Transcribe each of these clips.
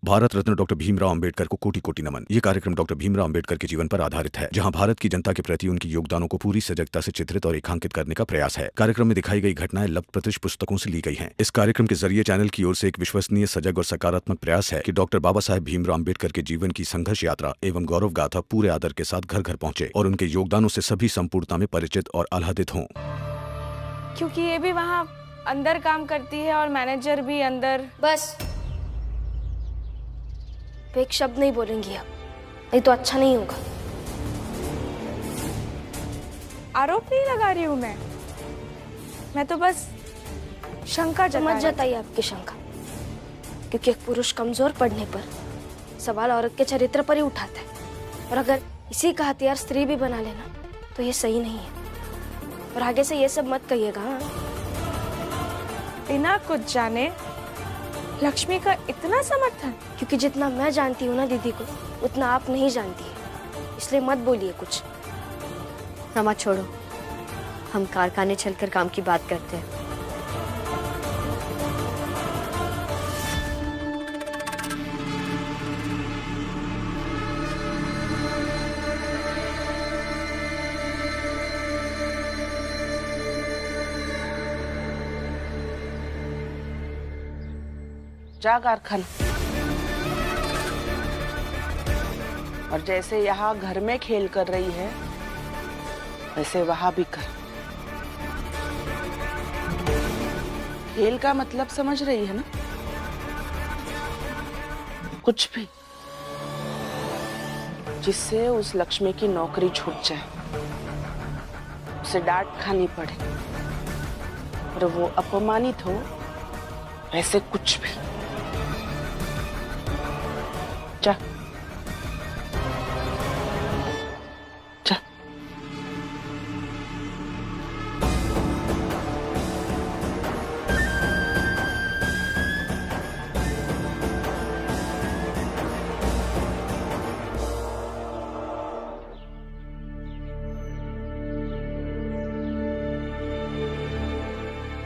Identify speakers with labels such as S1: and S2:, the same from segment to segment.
S1: Bharat Ratna doctor Bhimrao Ambedkar को कोटि कोटि नमन। ये कार्यक्रम डॉक्टर भीमराव अंबेडकर के जीवन पर आधारित है, जहां भारत की जनता के प्रति उनके योगदानों को पूरी सजगता से चित्रित और रेखांकित करने का प्रयास है। कार्यक्रम में दिखाई गई घटनाएं लब्ध प्रतिष्ठ पुस्तकों से ली गई हैं। इस कार्यक्रम के जरिए चैनल की ओर से एक विश्वसनीय, सजग और सकारात्मक प्रयास है कि डॉक्टर बाबा साहेब भीमराव अंबेडकर के जीवन की संघर्ष यात्रा एवं गौरव गाथा पूरे आदर के साथ घर घर पहुंचे और उनके योगदानों से सभी संपूर्णता में परिचित और आह्लादित हों।
S2: क्योंकि ये भी वहाँ अंदर काम करती है और मैनेजर भी अंदर।
S3: बस एक शब्द नहीं बोलेंगी अब, नहीं तो अच्छा नहीं होगा।
S2: आरोप नहीं लगा रही हूँ मैं तो बस शंका
S3: मत जताइए आपकी शंका, क्योंकि एक पुरुष कमजोर पड़ने पर सवाल औरत के चरित्र पर ही उठाता है, और अगर इसी का हथियार स्त्री भी बना लेना तो ये सही नहीं है। और आगे से ये सब मत कहिएगा। हाँ?
S2: बिना कुछ जाने लक्ष्मी का इतना समर्थन?
S3: क्योंकि जितना मैं जानती हूँ ना दीदी को, उतना आप नहीं जानती है, इसलिए मत बोलिए कुछ।
S4: रमा छोड़ो, हम कारखाने चलकर काम की बात करते हैं।
S5: जा कारखाना, और जैसे यहाँ घर में खेल कर रही है वैसे वहां भी कर। खेल का मतलब समझ रही है ना? कुछ भी जिससे उस लक्ष्मी की नौकरी छूट जाए, उसे डांट खानी पड़े और वो अपमानित हो, वैसे कुछ भी। जा जा।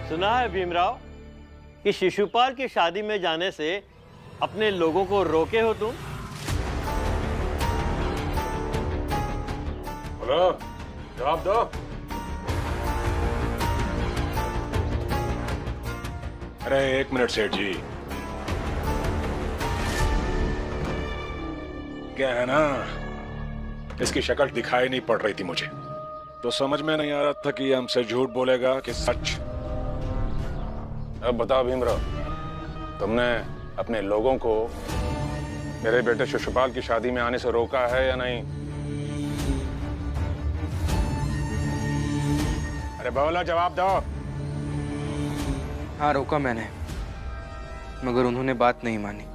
S6: सुना है भीमराव कि शिशुपाल की शादी में जाने से अपने लोगों को रोके हो तुम?
S7: बोलो, जवाब दो। अरे एक मिनट सेठ जी, क्या है ना, इसकी शक्ल दिखाई नहीं पड़ रही थी मुझे, तो समझ में नहीं आ रहा था कि हमसे झूठ बोलेगा कि सच। अब बताओ भीमराव, तुमने अपने लोगों को मेरे बेटे शिशुपाल की शादी में आने से रोका है या नहीं? अरे बोला, जवाब दो।
S8: हाँ, रोका मैंने, मगर उन्होंने बात नहीं मानी।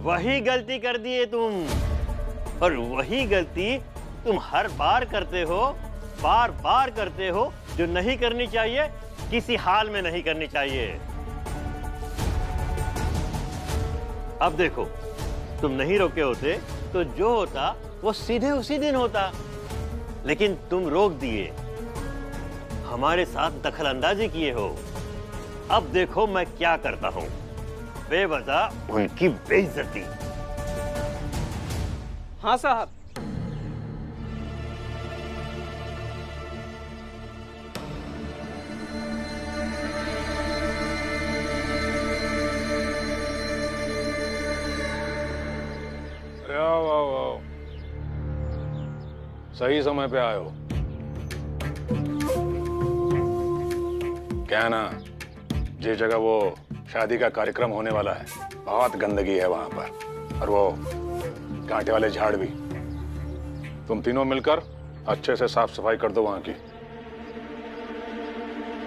S6: वही गलती कर दिए तुम, और वही गलती तुम हर बार करते हो, बार बार करते हो, जो नहीं करनी चाहिए, किसी हाल में नहीं करनी चाहिए। अब देखो, तुम नहीं रोके होते तो जो होता वो सीधे उसी दिन होता, लेकिन तुम रोक दिए, हमारे साथ दखलंदाजी किए हो। अब देखो मैं क्या करता हूं, बेवजह उनकी बेइज्जती।
S8: हाँ साहब।
S7: आओ आओ आओ, सही समय पे आए हो। क्या ना, जिस जगह वो शादी का कार्यक्रम होने वाला है, बहुत गंदगी है वहां पर, और वो कांटे वाले झाड़ भी। तुम तीनों मिलकर अच्छे से साफ सफाई कर दो वहां की।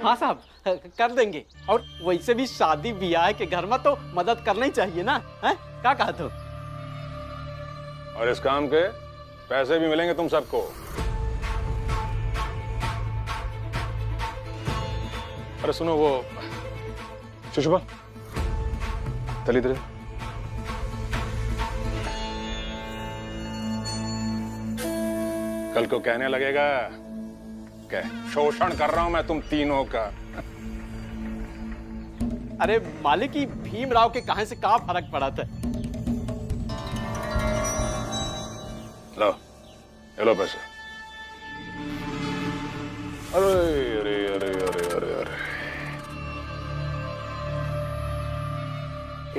S8: हाँ साहब, कर देंगे। और वैसे भी शादी ब्याह के घर में तो मदद करना ही चाहिए ना, है? क्या कहा तो?
S7: और इस काम के पैसे भी मिलेंगे तुम सबको। अरे सुनो, वो शिशुपाल, चल इधर। कल को कहने लगेगा क्या शोषण कर रहा हूं मैं तुम तीनों का।
S8: अरे मालिक की भीमराव के कहां से कहां फर्क पड़ा था।
S7: लो ये लो पैसे। अरे अरे अरे अरे अरे अरे,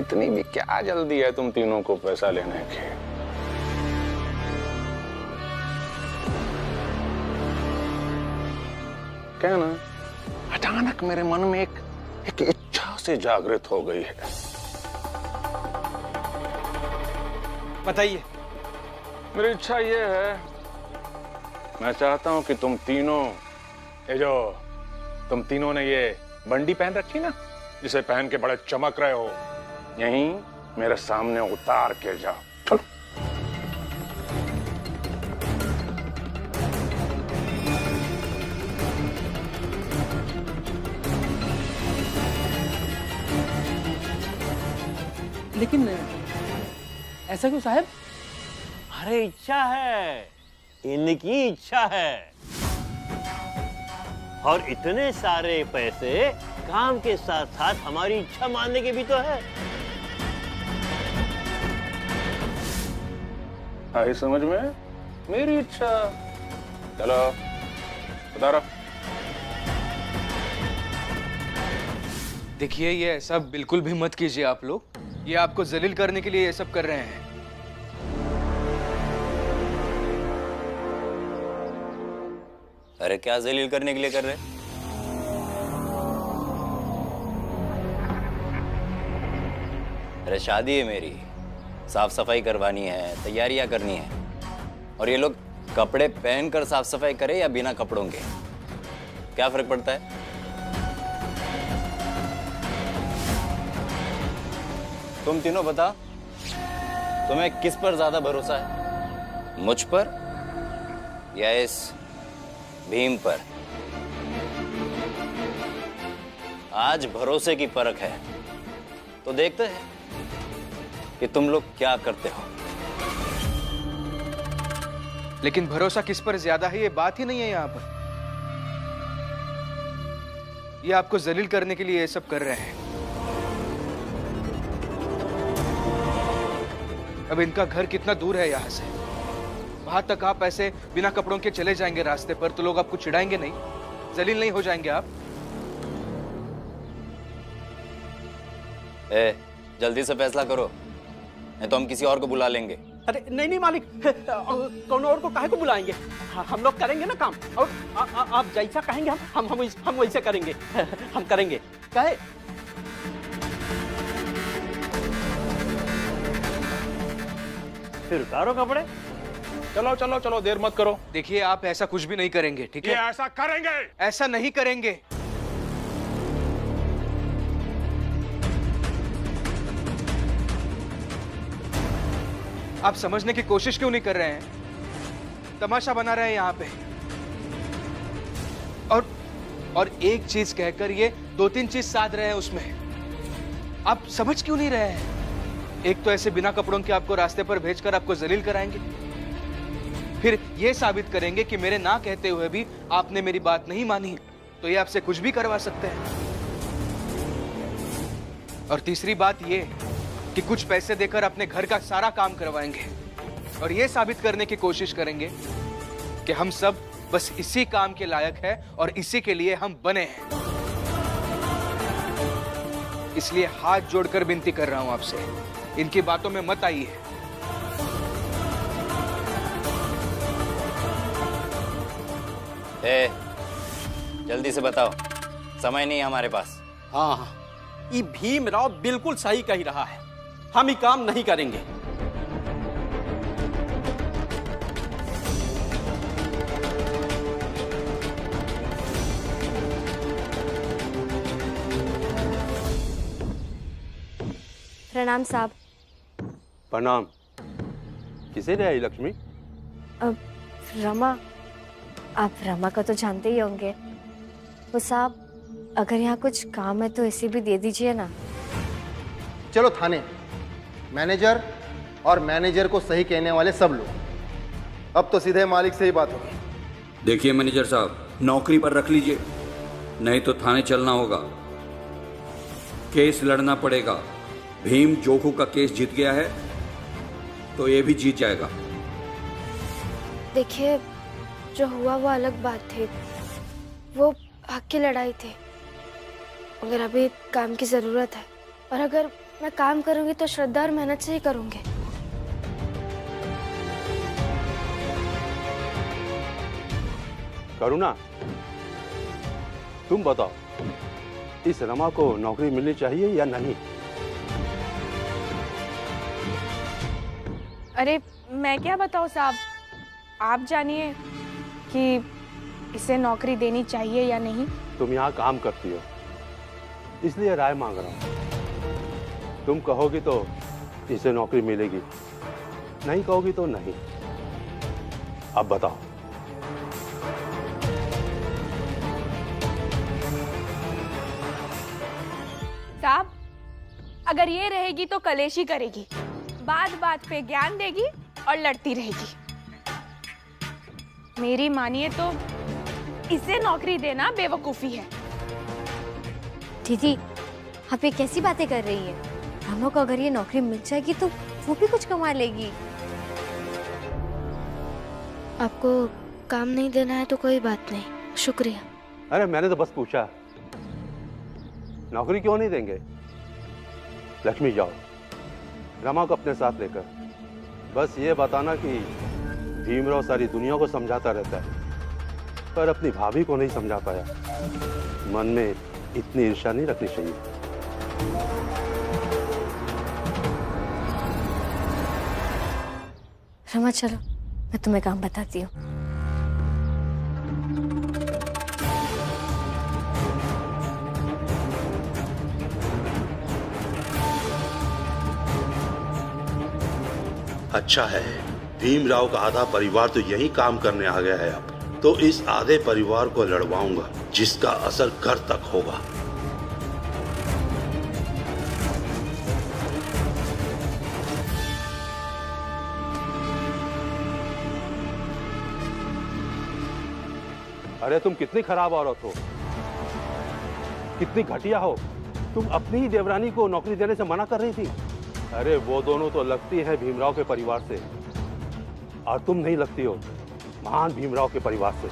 S7: इतनी भी क्या जल्दी है तुम तीनों को पैसा लेने की? क्या ना, अचानक मेरे मन में एक इच्छा से जागृत हो गई है।
S8: बताइए।
S7: मेरी इच्छा ये है, मैं चाहता हूं कि तुम तीनों ने ये बंडी पहन रखी ना, जिसे पहन के बड़े चमक रहे हो, यहीं मेरे सामने उतार के जाओ। चलो।
S8: लेकिन ऐसा क्यों साहब?
S6: अरे इच्छा है, इनकी इच्छा है। और इतने सारे पैसे काम के साथ साथ हमारी इच्छा मानने के भी तो है।
S7: आई समझ में? मेरी इच्छा। चलो बता रहा।
S9: देखिए ये सब बिल्कुल भी मत कीजिए आप लोग, ये आपको जलील करने के लिए ये सब कर रहे हैं।
S10: अरे क्या जलील करने के लिए कर रहे? अरे शादी है मेरी, साफ सफाई करवानी है, तैयारियां करनी है, और ये लोग कपड़े पहनकर साफ सफाई करे या बिना कपड़ों के, क्या फर्क पड़ता है? तुम तीनों बता, तुम्हें किस पर ज्यादा भरोसा है, मुझ पर या इस भीम पर? आज भरोसे की परख है, तो देखते हैं कि तुम लोग क्या करते हो।
S9: लेकिन भरोसा किस पर ज्यादा है ये बात ही नहीं है यहाँ पर। ये आपको जलील करने के लिए ये सब कर रहे हैं। अब इनका घर कितना दूर है यहाँ से, वहां तक आप ऐसे बिना कपड़ों के चले जाएंगे रास्ते पर तो लोग आपको चिढ़ाएंगे नहीं, जलील नहीं हो जाएंगे आप?
S10: जल्दी से फैसला करो, नहीं तो हम किसी और को बुला लेंगे।
S8: अरे नहीं नहीं मालिक, कौन और को काहे को बुलाएंगे? हम लोग करेंगे ना काम, और आप जैसा कहेंगे हम वैसे करेंगे। हम करेंगे कहे।
S6: फिर उतारो कपड़े।
S7: चलो चलो चलो, देर मत करो।
S9: देखिए आप ऐसा कुछ भी नहीं करेंगे, ठीक है?
S7: ये ऐसा करेंगे।
S9: ऐसा नहीं करेंगे। आप समझने की कोशिश क्यों नहीं कर रहे हैं? तमाशा बना रहे हैं यहाँ पे। और एक चीज कहकर ये 2-3 चीज साध रहे हैं उसमें। आप समझ क्यों नहीं रहे हैं? एक तो ऐसे बिना कपड़ों के आपको रास्ते पर भेजकर आपको जलील कराएंगे, फिर ये साबित करेंगे कि मेरे ना कहते हुए भी आपने मेरी बात नहीं मानी, तो ये आपसे कुछ भी करवा सकते हैं। और तीसरी बात ये कि कुछ पैसे देकर अपने घर का सारा काम करवाएंगे और ये साबित करने की कोशिश करेंगे कि हम सब बस इसी काम के लायक है और इसी के लिए हम बने हैं। इसलिए हाथ जोड़कर विनती कर रहा हूं आपसे, इनकी बातों में मत आइए।
S10: जल्दी से बताओ, समय नहीं है हमारे पास।
S8: हाँ, ये भीमराव बिल्कुल सही कह रहा है, हम ये काम नहीं करेंगे।
S3: प्रणाम साहब।
S6: प्रणाम। किसे ले आई लक्ष्मी?
S3: अब रमा, आप रमा को तो जानते ही होंगे। वो साहब, अगर यहाँ कुछ काम है तो इसे भी दे दीजिए ना।
S11: चलो थाने। मैनेजर और मैनेजर को सही कहने वाले सब लोग, अब तो सीधे मालिक से ही बात होगी।
S12: देखिए मैनेजर साहब, नौकरी पर रख लीजिए, नहीं तो थाने चलना होगा। केस लड़ना पड़ेगा। भीम जोखू का केस जीत गया है तो ये भी जीत जाएगा।
S3: देखिए, जो हुआ वो अलग बात थी, वो हक की लड़ाई थी। अगर अभी काम की जरूरत है और अगर मैं काम करूंगी तो श्रद्धा और मेहनत से ही करूंगी।
S13: करुणा, तुम बताओ, इस रमा को नौकरी मिलनी चाहिए या नहीं?
S2: अरे मैं क्या बताऊं साहब, आप जानिए कि इसे नौकरी देनी चाहिए या नहीं।
S13: तुम यहाँ काम करती हो इसलिए राय मांग रहा हूँ। तुम कहोगी तो इसे नौकरी मिलेगी, नहीं कहोगी तो नहीं। अब बताओ।
S2: साहब, अगर ये रहेगी तो कलेशी करेगी, बात बात पे ज्ञान देगी और लड़ती रहेगी। मेरी मानिए तो इसे नौकरी देना बेवकूफी है।
S4: दीदी, आप ये कैसी बातें कर रही है? रमा को अगर ये नौकरी मिल जाएगी तो वो भी कुछ कमा लेगी।
S3: आपको काम नहीं देना है तो कोई बात नहीं, शुक्रिया।
S13: अरे मैंने तो बस पूछा, नौकरी क्यों नहीं देंगे? लक्ष्मी, जाओ रमा को अपने साथ लेकर बस ये बताना कि भीमराव सारी दुनिया को समझाता रहता है पर अपनी भाभी को नहीं समझा पाया। मन में इतनी ईर्ष्या नहीं रखनी चाहिए।
S4: रमा चलो, मैं तुम्हें काम बताती हूँ।
S14: अच्छा है, भीमराव का आधा परिवार तो यही काम करने आ गया है। अब तो इस आधे परिवार को लड़वाऊंगा जिसका असर घर तक होगा।
S13: अरे तुम कितनी खराब औरत हो, कितनी घटिया हो। तुम अपनी ही देवरानी को नौकरी देने से मना कर रही थी। अरे वो दोनों तो लगती हैं भीमराव के परिवार से और तुम नहीं लगती हो महान भीमराव के परिवार से।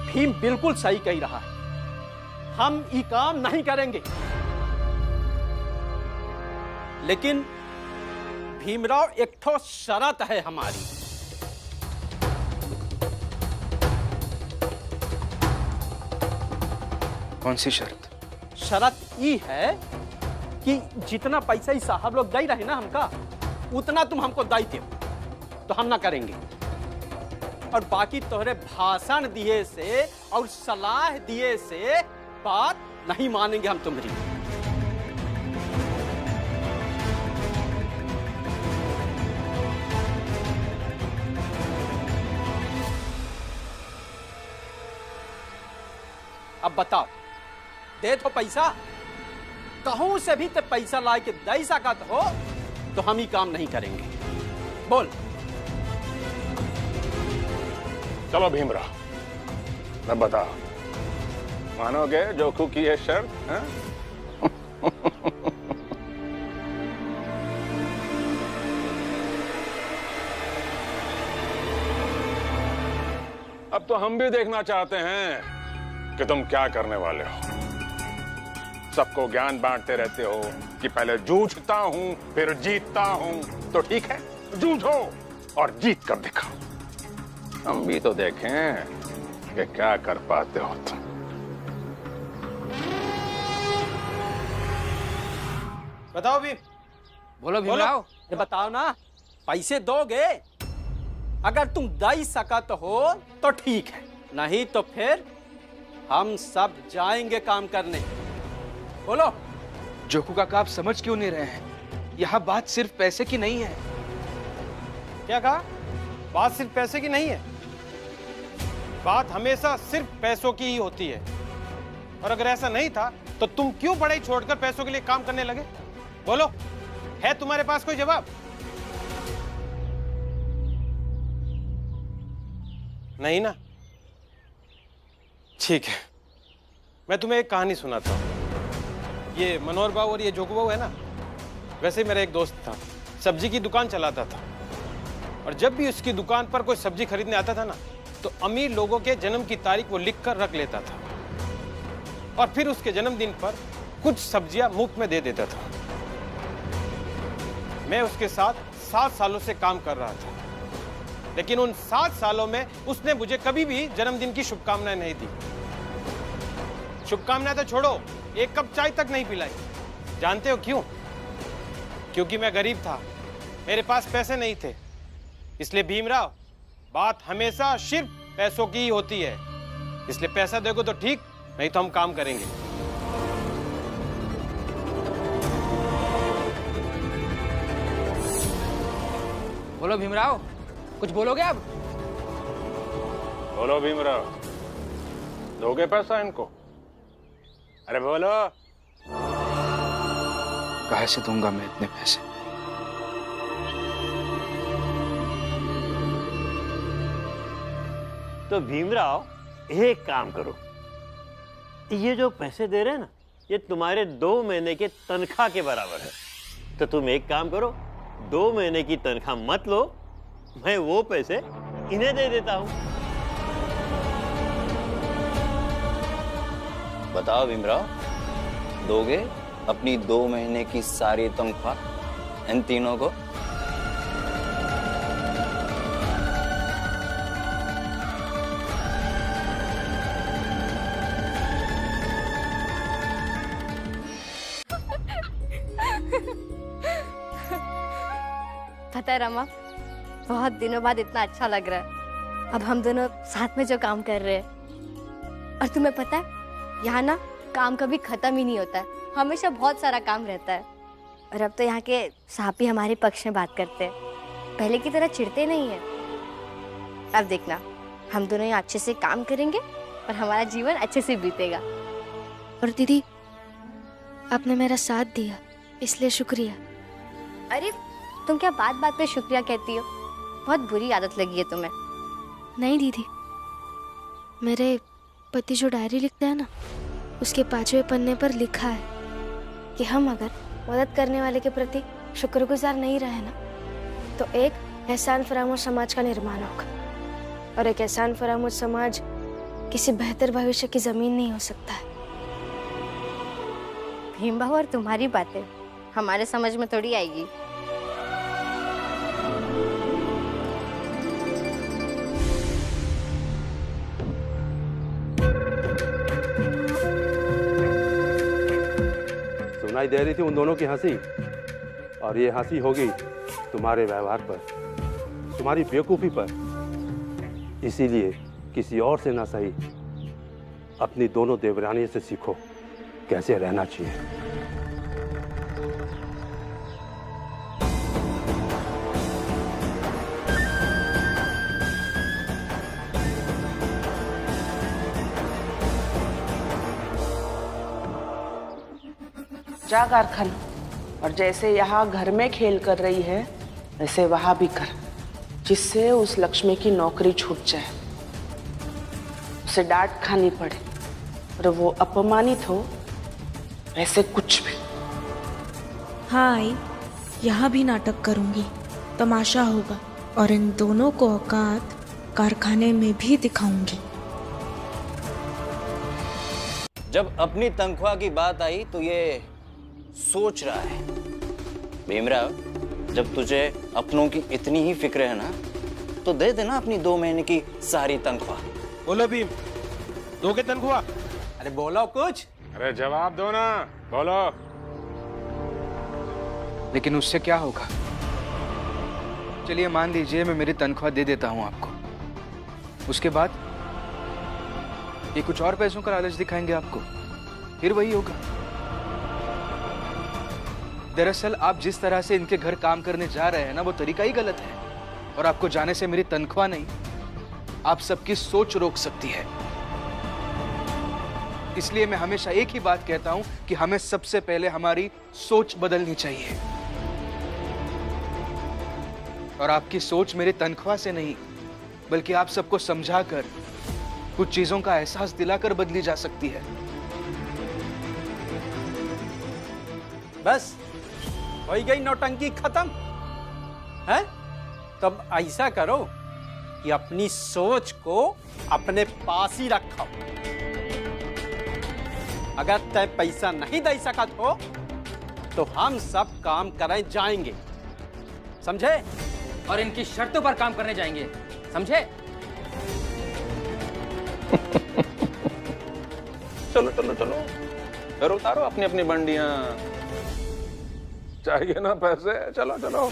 S8: भीम बिल्कुल सही कह रहा है, हम ये काम नहीं करेंगे। लेकिन भीमराव, एक ठो शर्त है हमारी।
S9: कौन सी शर्त?
S8: शर्त ये है कि जितना पैसा ही साहब लोग दे रहे ना हमका, उतना तुम हमको दायित्व तो हम ना करेंगे। और बाकी तोहरे भाषण दिए से और सलाह दिए से बात नहीं मानेंगे हम तुम्हारी। अब बताओ, दे तो पैसा, कहूं से भी तो पैसा ला के दे सकत हो तो हम ही काम नहीं करेंगे। बोल।
S7: चलो भीमराव, मैं बता, मानोगे जोखू की है शर्त? अब तो हम भी देखना चाहते हैं कि तुम क्या करने वाले हो। सबको ज्ञान बांटते रहते हो कि पहले जूझता हूं फिर जीतता हूं, तो ठीक है, जूझो और जीत कर दिखाओ। हम भी तो देखें कि क्या कर पाते हो तुम।
S8: बताओ भीम।
S9: बोलो भीमराव।
S8: ये बताओ ना, पैसे दोगे? अगर तुम दे सकत हो तो ठीक है, नहीं तो फिर हम सब जाएंगे काम करने। बोलो।
S9: जोखू काका, आप समझ क्यों नहीं रहे हैं? यहाँ बात सिर्फ पैसे की नहीं है।
S15: क्या कहा? बात सिर्फ पैसे की नहीं है। बात हमेशा सिर्फ पैसों की ही होती है। और अगर ऐसा नहीं था तो तुम क्यों पढ़ाई छोड़कर पैसों के लिए काम करने लगे? बोलो, है तुम्हारे पास कोई जवाब? नहीं ना? ठीक है, मैं तुम्हें एक कहानी सुनाता हूँ। ये मनोहर बाबू और ये जोगू बाबू है ना, वैसे ही मेरा एक दोस्त था, सब्जी की दुकान चलाता था। और जब भी उसकी दुकान पर कोई सब्जी खरीदने आता था ना, तो अमीर लोगों के जन्म की तारीख वो लिख कर रख लेता था और फिर उसके जन्मदिन पर कुछ सब्जियां मुफ्त में दे देता था। मैं उसके साथ 7 सालों से काम कर रहा था, लेकिन उन 7 सालों में उसने मुझे कभी भी जन्मदिन की शुभकामनाएं नहीं दी। शुभकामनाएं तो छोड़ो, एक कप चाय तक नहीं पिलाई। जानते हो क्यों? क्योंकि मैं गरीब था, मेरे पास पैसे नहीं थे। इसलिए भीमराव, बात हमेशा सिर्फ पैसों की ही होती है। इसलिए पैसा दोगे तो ठीक, नहीं तो हम काम करेंगे।
S9: बोलो भीमराव, कुछ बोलोगे अब?
S7: बोलो भीमराव, दोगे पैसा इनको? अरे बोलो।
S9: कहाँ से दूंगा मैं इतने पैसे?
S6: तो भीमराव, एक काम करो, ये जो पैसे दे रहे हैं ना, ये तुम्हारे 2 महीने के तनख्वाह के बराबर है। तो तुम एक काम करो, 2 महीने की तनख्वाह मत लो, मैं वो पैसे इन्हें दे देता हूं।
S10: बताओ भीमराव, दोगे अपनी 2 महीने की सारी तनख्वाह इन तीनों को?
S4: पता है रमा, बहुत दिनों बाद इतना अच्छा लग रहा है अब हम दोनों साथ में जो काम कर रहे हैं। और तुम्हें पता है, यहाँ ना काम कभी खत्म ही नहीं होता है, हमेशा बहुत सारा काम रहता है। और अब तो यहाँ के साहब भी हमारे पक्ष में बात करते हैं, पहले की तरह चिढ़ते नहीं है। अब देखना, हम दोनों यहाँ अच्छे से काम करेंगे और हमारा जीवन अच्छे से बीतेगा।
S3: और दीदी, आपने मेरा साथ दिया, इसलिए शुक्रिया।
S4: अरे तुम क्या बात बात पे शुक्रिया कहती हो? बहुत बुरी आदत लगी है तुम्हें।
S3: नहीं दीदी, मेरे पति जो डायरी लिखते हैं ना, उसके 5वें पन्ने पर लिखा है कि हम अगर मदद करने वाले के प्रति शुक्रगुजार नहीं रहे ना, तो एक एहसान फरामोश समाज का निर्माण होगा। और एक एहसान फरामोश समाज किसी बेहतर भविष्य की जमीन नहीं हो सकता है।
S4: भीम बाबू, और तुम्हारी बातें हमारे समझ में थोड़ी आएगी।
S13: सुनाई दे रही थी उन दोनों की हंसी, और ये हंसी होगी तुम्हारे व्यवहार पर, तुम्हारी बेवकूफी पर। इसीलिए किसी और से ना सही, अपनी दोनों देवरानी से सीखो कैसे रहना चाहिए।
S5: जा कारखाना, और जैसे यहाँ घर में खेल कर रही है, वैसे वहां भी कर, जिससे उस लक्ष्मी की नौकरी छूट जाए, उसे डांट खानी पड़े और वो अपमानित हो, वैसे कुछ भी।
S16: हाँ आई, यहाँ भी नाटक करूंगी, तमाशा होगा, और इन दोनों को औकात कारखाने में भी दिखाऊंगी।
S10: जब अपनी तनख्वाह की बात आई तो ये सोच रहा है। भीमराव, जब तुझे अपनों की इतनी ही फिक्र है ना, तो दे देना अपनी 2 महीने की सारी तनख्वाह।
S15: बोलो भीम, दोगे तनख्वाह?
S8: अरे बोलो कुछ।
S7: अरे जवाब दो ना, बोलो।
S9: लेकिन उससे क्या होगा? चलिए मान लीजिए मैं मेरी तनख्वाह दे देता हूं आपको, उसके बाद ये कुछ और पैसों का लालच दिखाएंगे आपको, फिर वही होगा। दरअसल आप जिस तरह से इनके घर काम करने जा रहे हैं ना, वो तरीका ही गलत है, और आपको जाने से मेरी तनख्वाह नहीं, आप सबकी सोच रोक सकती है। इसलिए मैं हमेशा एक ही बात कहता हूं कि हमें सबसे पहले हमारी सोच बदलनी चाहिए, और आपकी सोच मेरी तनख्वाह से नहीं, बल्कि आप सबको समझाकर कुछ चीजों का एहसास दिलाकर बदली जा सकती है।
S8: बस हो गई नौटंकी खत्म है। तब ऐसा करो कि अपनी सोच को अपने पास ही रखो। अगर तय पैसा नहीं दे सकत हो तो हम सब काम करने जाएंगे, समझे?
S17: और इनकी शर्तों पर काम करने जाएंगे, समझे?
S7: चलो चलो चलो, फिर उतारो अपनी अपनी बंडियां। चाहिए ना पैसे? चलो चलो।